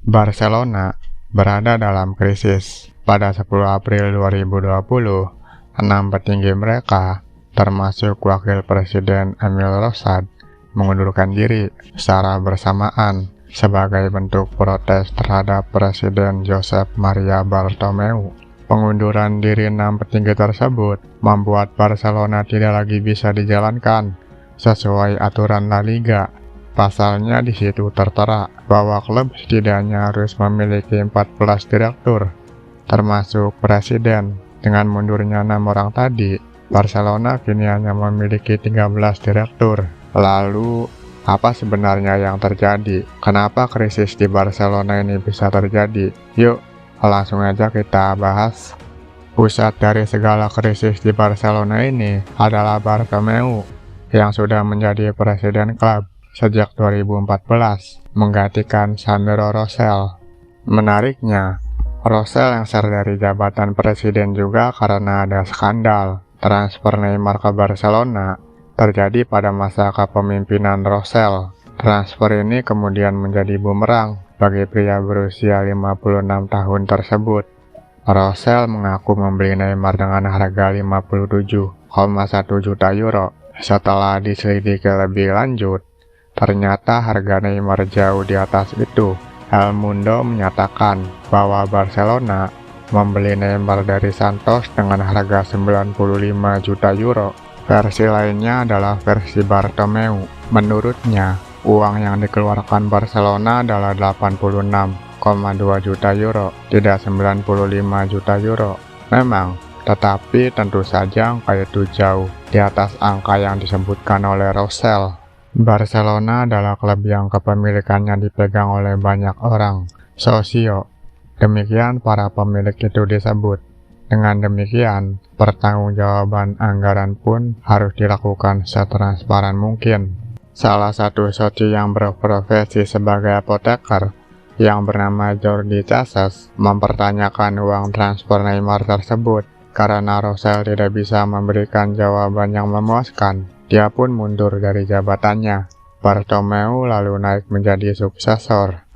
Barcelona berada dalam krisis. Pada 10 April 2020, 6 petinggi mereka, termasuk Wakil Presiden Emil Rosad, mengundurkan diri secara bersamaan sebagai bentuk protes terhadap Presiden Josep Maria Bartomeu. Pengunduran diri 6 petinggi tersebut membuat Barcelona tidak lagi bisa dijalankan sesuai aturan La Liga. Pasalnya di situ tertera bahwa klub setidaknya harus memiliki 14 direktur, termasuk presiden. Dengan mundurnya 6 orang tadi, Barcelona kini hanya memiliki 13 direktur. Lalu, apa sebenarnya yang terjadi? Kenapa krisis di Barcelona ini bisa terjadi? Yuk, langsung aja kita bahas. Pusat dari segala krisis di Barcelona ini adalah Bartomeu, yang sudah menjadi presiden klub sejak 2014, menggantikan Sandro Rosell. Menariknya, Rosell lengser dari jabatan presiden juga karena ada skandal. Transfer Neymar ke Barcelona terjadi pada masa kepemimpinan Rosell. Transfer ini kemudian menjadi bumerang bagi pria berusia 56 tahun tersebut. Rosell mengaku membeli Neymar dengan harga 57,1 juta euro. Setelah diselidiki lebih lanjut, ternyata harga Neymar jauh di atas itu. El Mundo menyatakan bahwa Barcelona membeli Neymar dari Santos dengan harga 95 juta euro. Versi lainnya adalah versi Bartomeu. Menurutnya, uang yang dikeluarkan Barcelona adalah 86,2 juta euro, tidak 95 juta euro. Memang, tetapi tentu saja angka itu jauh di atas angka yang disebutkan oleh Rosell. Barcelona adalah klub yang kepemilikannya dipegang oleh banyak orang, sosio. Demikian para pemilik itu disebut. Dengan demikian, pertanggungjawaban anggaran pun harus dilakukan setransparan mungkin. Salah satu sosio yang berprofesi sebagai apoteker, yang bernama Jordi Cases, mempertanyakan uang transfer Neymar tersebut. Karena Rosell tidak bisa memberikan jawaban yang memuaskan, dia pun mundur dari jabatannya. Bartomeu lalu naik menjadi suksesor.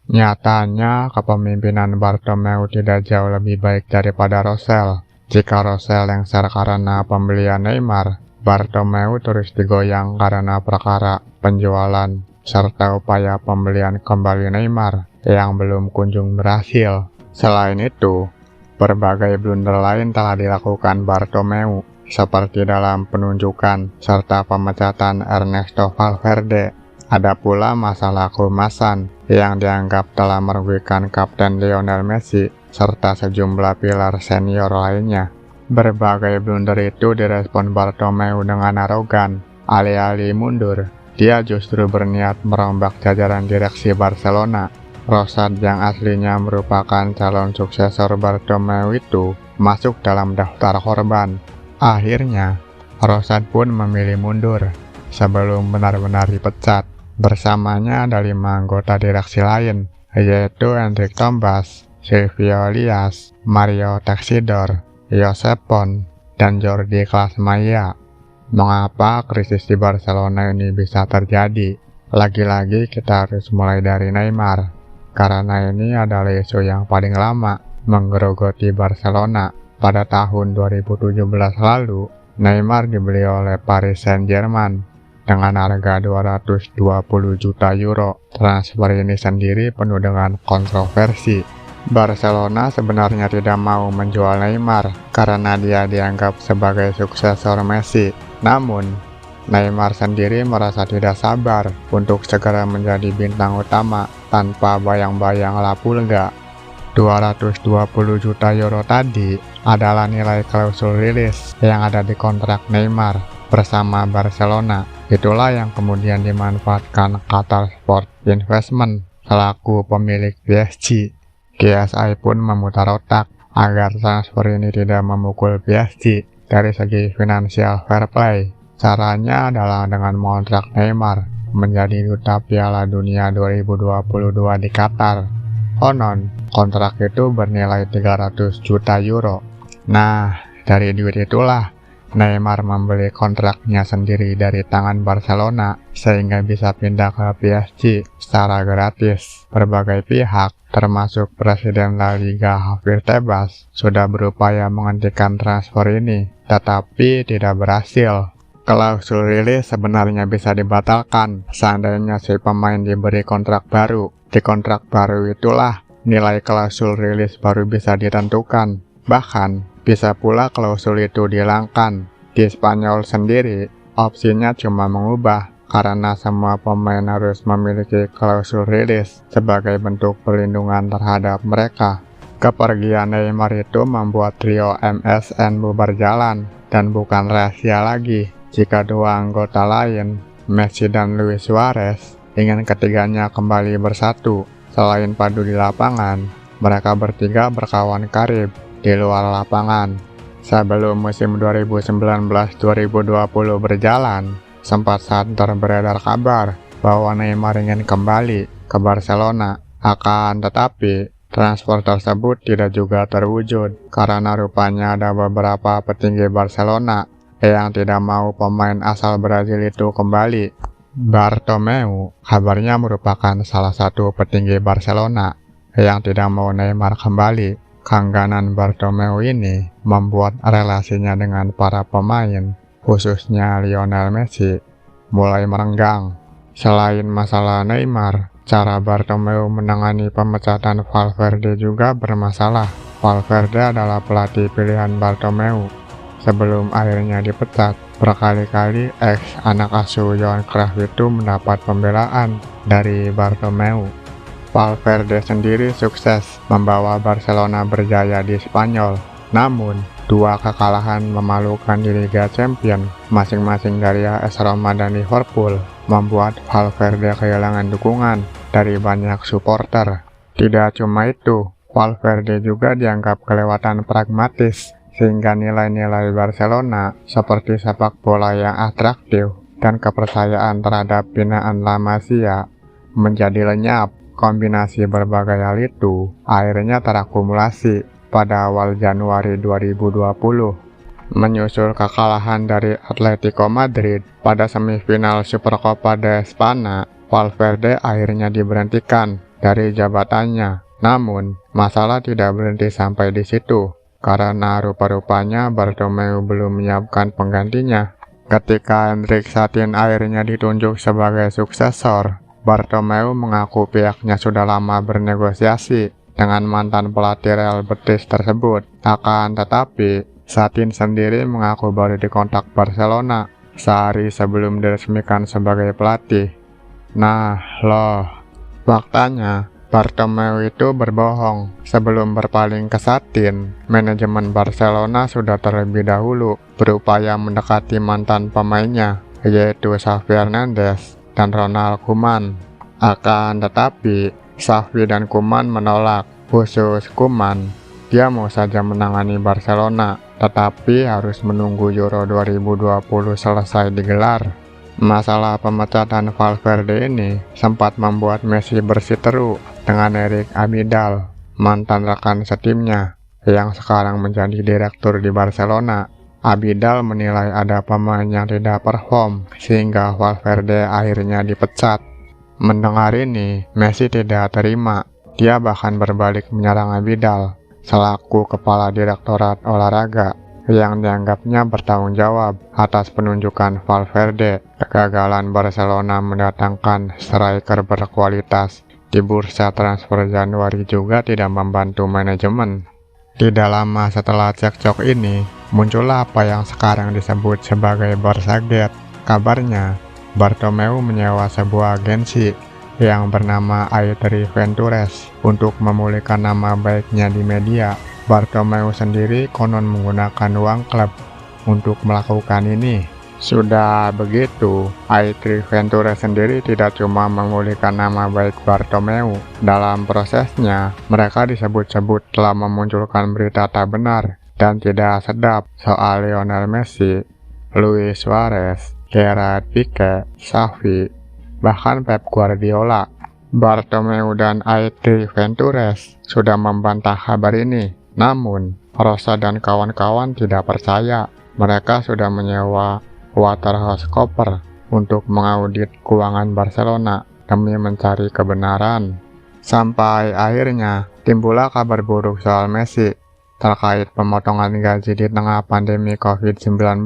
Nyatanya, kepemimpinan Bartomeu tidak jauh lebih baik daripada Rosell. Jika Rosell lengser karena pembelian Neymar, Bartomeu terus digoyang karena perkara penjualan serta upaya pembelian kembali Neymar yang belum kunjung berhasil. Selain itu, berbagai blunder lain telah dilakukan Bartomeu, seperti dalam penunjukan serta pemecatan Ernesto Valverde. Ada pula masalah kehumasan yang dianggap telah merugikan Kapten Lionel Messi serta sejumlah pilar senior lainnya. Berbagai blunder itu direspon Bartomeu dengan arogan. Alih-alih mundur, dia justru berniat merombak jajaran direksi Barcelona. Rosad yang aslinya merupakan calon suksesor Bartomeu itu masuk dalam daftar korban. Akhirnya, Rosad pun memilih mundur sebelum benar-benar dipecat. Bersamanya ada 5 anggota direksi lain, yaitu Enric Tombas, Silvio Elias, Mario Teixidor, Josep Pons, dan Jordi Klasmaia. Mengapa krisis di Barcelona ini bisa terjadi? Lagi-lagi kita harus mulai dari Neymar, karena ini adalah isu yang paling lama menggerogoti Barcelona. Pada tahun 2017 lalu, Neymar dibeli oleh Paris Saint-Germain dengan harga 220 juta euro. Transfer ini sendiri penuh dengan kontroversi. Barcelona sebenarnya tidak mau menjual Neymar karena dia dianggap sebagai suksesor Messi. Namun, Neymar sendiri merasa tidak sabar untuk segera menjadi bintang utama tanpa bayang-bayang lapu lega. 220 juta euro tadi adalah nilai klausul rilis yang ada di kontrak Neymar bersama Barcelona. Itulah yang kemudian dimanfaatkan Qatar Sport Investment selaku pemilik PSG. KSI pun memutar otak agar transfer ini tidak memukul PSG dari segi finansial fair play. Caranya adalah dengan mengontrak Neymar menjadi duta Piala Dunia 2022 di Qatar. Konon, kontrak itu bernilai 300 juta euro. Nah, dari duit itulah Neymar membeli kontraknya sendiri dari tangan Barcelona sehingga bisa pindah ke PSG secara gratis. Berbagai pihak, termasuk Presiden La Liga Javier Tebas, sudah berupaya menghentikan transfer ini, tetapi tidak berhasil. Klausul rilis sebenarnya bisa dibatalkan seandainya si pemain diberi kontrak baru. Di kontrak baru itulah nilai klausul rilis baru bisa ditentukan. Bahkan, bisa pula klausul itu dihilangkan. Di Spanyol sendiri, opsinya cuma mengubah karena semua pemain harus memiliki klausul rilis sebagai bentuk perlindungan terhadap mereka. Kepergian Neymar itu membuat trio MSN bubar jalan dan bukan rahasia lagi jika dua anggota lain, Messi dan Luis Suarez, ingin ketiganya kembali bersatu. Selain padu di lapangan, mereka bertiga berkawan karib di luar lapangan. Sebelum musim 2019-2020 berjalan, sempat santer beredar kabar bahwa Neymar ingin kembali ke Barcelona. Akan tetapi, transfer tersebut tidak juga terwujud karena rupanya ada beberapa petinggi Barcelona yang tidak mau pemain asal Brazil itu kembali. Bartomeu kabarnya merupakan salah satu petinggi Barcelona yang tidak mau Neymar kembali. Keengganan Bartomeu ini membuat relasinya dengan para pemain, khususnya Lionel Messi, mulai merenggang. Selain masalah Neymar, cara Bartomeu menangani pemecatan Valverde juga bermasalah. Valverde adalah pelatih pilihan Bartomeu. Sebelum akhirnya dipecat, berkali-kali ex anak asuh Johan Cruyff itu mendapat pembelaan dari Bartomeu. Valverde sendiri sukses membawa Barcelona berjaya di Spanyol. Namun, dua kekalahan memalukan di Liga Champions, masing-masing dari AS Roma dan Liverpool, membuat Valverde kehilangan dukungan dari banyak supporter. Tidak cuma itu, Valverde juga dianggap kelewatan pragmatis, sehingga nilai-nilai Barcelona seperti sepak bola yang atraktif dan kepercayaan terhadap binaan La Masia menjadi lenyap. Kombinasi berbagai hal itu akhirnya terakumulasi pada awal Januari 2020. Menyusul kekalahan dari Atletico Madrid pada semifinal Supercopa de España, Valverde akhirnya diberhentikan dari jabatannya. Namun, masalah tidak berhenti sampai di situ, karena rupa-rupanya Bartomeu belum menyiapkan penggantinya. Ketika Hendrik Satin akhirnya ditunjuk sebagai suksesor, Bartomeu mengaku pihaknya sudah lama bernegosiasi dengan mantan pelatih Real Betis tersebut. Akan tetapi, Satin sendiri mengaku baru dikontak Barcelona sehari sebelum diresmikan sebagai pelatih. Nah, loh, faktanya Bartomeu itu berbohong. Sebelum berpaling ke Satin, manajemen Barcelona sudah terlebih dahulu berupaya mendekati mantan pemainnya, yaitu Xavi Hernandez dan Ronald Koeman. Akan tetapi, Xavi dan Koeman menolak. Khusus Koeman, dia mau saja menangani Barcelona, tetapi harus menunggu Euro 2020 selesai digelar. Masalah pemecatan Valverde ini sempat membuat Messi bersiteru dengan Eric Abidal, mantan rekan setimnya, yang sekarang menjadi direktur di Barcelona. Abidal menilai ada pemain yang tidak perform, sehingga Valverde akhirnya dipecat. Mendengar ini, Messi tidak terima. Dia bahkan berbalik menyerang Abidal, selaku kepala direktorat olahraga, yang dianggapnya bertanggung jawab atas penunjukan Valverde. Kegagalan Barcelona mendatangkan striker berkualitas di bursa transfer Januari juga tidak membantu manajemen. Tidak lama setelah cekcok ini, muncullah apa yang sekarang disebut sebagai Barçagate. Kabarnya, Bartomeu menyewa sebuah agensi yang bernama A3 Ventures untuk memulihkan nama baiknya di media. Bartomeu sendiri konon menggunakan uang klub untuk melakukan ini. Sudah begitu, A3 Ventures sendiri tidak cuma memulihkan nama baik Bartomeu. Dalam prosesnya, mereka disebut-sebut telah memunculkan berita tak benar dan tidak sedap soal Lionel Messi, Luis Suarez, Gerard Pique, Xavi, bahkan Pep Guardiola. Bartomeu dan A3 Ventures sudah membantah kabar ini. Namun, Rosa dan kawan-kawan tidak percaya. Mereka sudah menyewa Waterhouse-Cooper untuk mengaudit keuangan Barcelona demi mencari kebenaran. Sampai akhirnya timbullah kabar buruk soal Messi terkait pemotongan gaji di tengah pandemi COVID-19.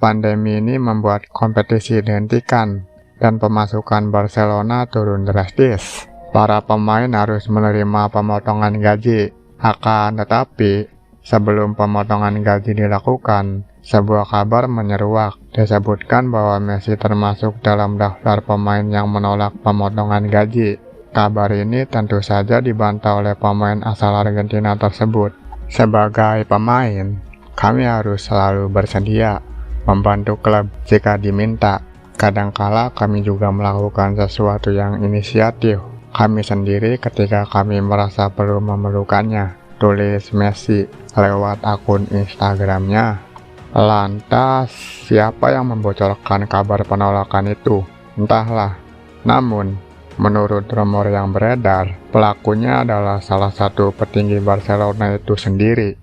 Pandemi ini membuat kompetisi dihentikan dan pemasukan Barcelona turun drastis. Para pemain harus menerima pemotongan gaji. Akan tetapi, sebelum pemotongan gaji dilakukan, sebuah kabar menyeruak. Disebutkan bahwa Messi termasuk dalam daftar pemain yang menolak pemotongan gaji. Kabar ini tentu saja dibantah oleh pemain asal Argentina tersebut. Sebagai pemain, kami harus selalu bersedia membantu klub jika diminta. Kadangkala kami juga melakukan sesuatu yang inisiatif kami sendiri ketika kami merasa perlu memerlukannya, tulis Messi lewat akun Instagramnya. Lantas, siapa yang membocorkan kabar penolakan itu? Entahlah. Namun, menurut rumor yang beredar, pelakunya adalah salah satu petinggi Barcelona itu sendiri.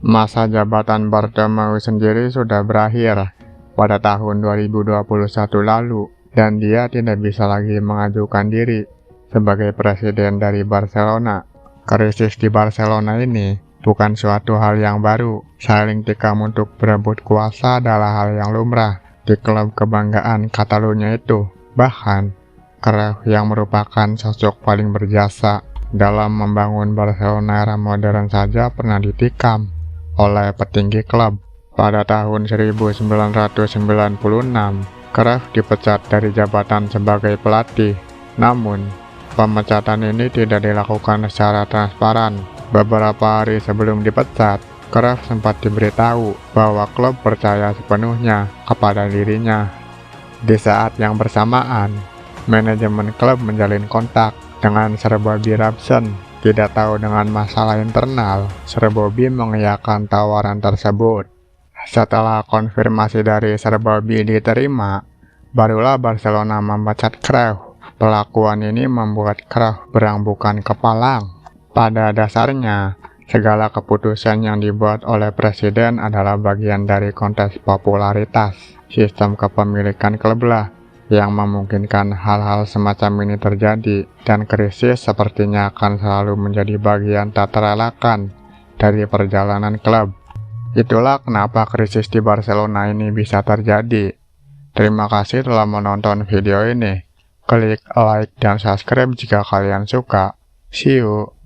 Masa jabatan Bartomeu sendiri sudah berakhir pada tahun 2021 lalu, dan dia tidak bisa lagi mengajukan diri sebagai presiden dari Barcelona. Krisis di Barcelona ini bukan suatu hal yang baru. Saling tikam untuk berebut kuasa adalah hal yang lumrah di klub kebanggaan Catalunya itu. Bahkan, Cruyff yang merupakan sosok paling berjasa dalam membangun Barcelona era modern saja pernah ditikam oleh petinggi klub. Pada tahun 1996, Cruyff dipecat dari jabatan sebagai pelatih. Namun, pemecatan ini tidak dilakukan secara transparan. Beberapa hari sebelum dipecat, Cruyff sempat diberitahu bahwa klub percaya sepenuhnya kepada dirinya. Di saat yang bersamaan, manajemen klub menjalin kontak dengan Sir Bobby Robson. Tidak tahu dengan masalah internal, Sir Bobby mengiyakan tawaran tersebut. Setelah konfirmasi dari Sir Bobby diterima, barulah Barcelona memecat Cruyff. Pelakuan ini membuat Cruyff berangbukan kepalang. Pada dasarnya, segala keputusan yang dibuat oleh presiden adalah bagian dari kontes popularitas. Sistem kepemilikan klub lah yang memungkinkan hal-hal semacam ini terjadi, dan krisis sepertinya akan selalu menjadi bagian tak terelakkan dari perjalanan klub. Itulah kenapa krisis di Barcelona ini bisa terjadi. Terima kasih telah menonton video ini. Klik like dan subscribe jika kalian suka. See you.